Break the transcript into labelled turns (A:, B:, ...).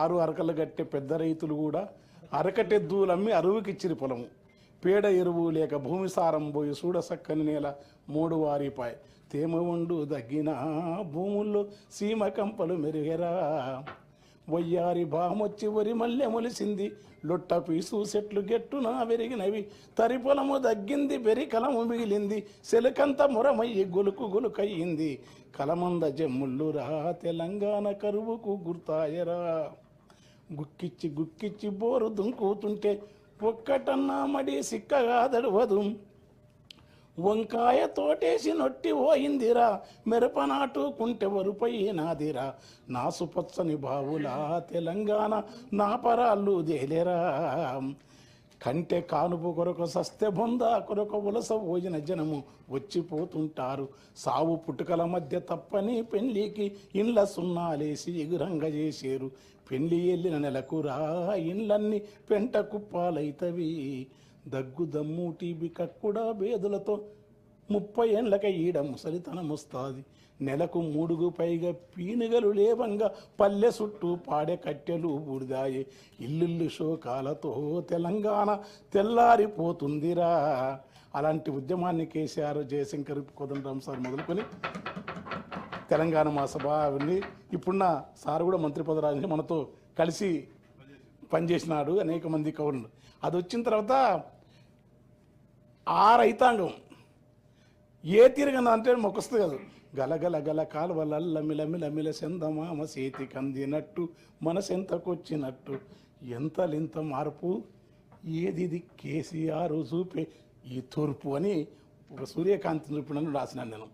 A: ఆరు అరకలు కట్టే పెద్ద రైతులు కూడా అరకటెద్దులమ్మి అరువుకిచ్చిరి పొలము. పేడ ఎరువు లేక భూమి సారం పోయి చూడ సక్కని నేల మూడు వారిపాయ్. తేమ ఉండు దగ్గిన భూముల్లో సీమ కంపలు మెరుగెరా. వయ్యారి బామొచ్చి వరి మల్లె మొలిసింది, లొట్ట పీసు చెట్లు గెట్టున పెరిగినవి. తరి పొలము దగ్గింది, బెరి కలము మిగిలింది, సెలకంత మురమయ్యి గొలుకు గొలుకయ్యింది. కలమంద జమ్ముళ్ళురా తెలంగాణ కరువుకు గుర్తాయరా. గుక్కిచ్చి బోరు దుంకుతుంటే ఒక్కటన్నా మడి సిక్కగా దడవదు. వంకాయ తోటేసి నొట్టి పోయిందిరా, మిరపనాటు కుంటె వరుపైనాదిరా. నాసుపచ్చని బావులా తెలంగాణ నా పరాళ్ళు దేలేరా. కంటె కానుపు కొరకు సస్తె బొంద కొరకు ఉలస పోయిన జనము వచ్చిపోతుంటారు. సావు పుట్టుకల మధ్య తప్పని పెళ్లికి ఇండ్ల సున్నాలేసి ఎగురంగ చేసేరు. పెళ్లి వెళ్ళిన నెలకురా ఇండ్లన్నీ పెంట కుప్పాలైతవి. దగ్గు దమ్ము టీబీ కక్కుడా బేదులతో 30 ఏళ్ళక ఈడ ముసలితనం వస్తుంది. నెలకు 3కు పైగా పీనుగలు లేవంగా పల్లె చుట్టూ పాడె కట్టెలు బూడిదాయే. ఇల్లుళ్ళు శోకాలతో తెలంగాణ తెల్లారిపోతుందిరా. అలాంటి ఉద్యమాన్ని కేసీఆర్, జయశంకర్, కోదండరామ్ సార్ మొదలుకొని తెలంగాణ మహాసభ అవన్నీ ఇప్పుడున్న సార్ కూడా మంత్రి పదవి మనతో కలిసి పనిచేసినాడు. అనేక మంది కవులు. అది వచ్చిన తర్వాత ఆ రైతాంగం ఏ తీరుగా అంటే మొక్కొస్తుంది కదా. గలగల గల కాలువలల్ల మిలమిల సెందమామ చేతి కందినట్టు మనసెంతకొచ్చినట్టు ఎంతలింత మార్పు ఏది కేసీఆర్ చూపే ఈ తూర్పు అని ఒక సూర్యకాంతి చూపినని రాసినాను నేను.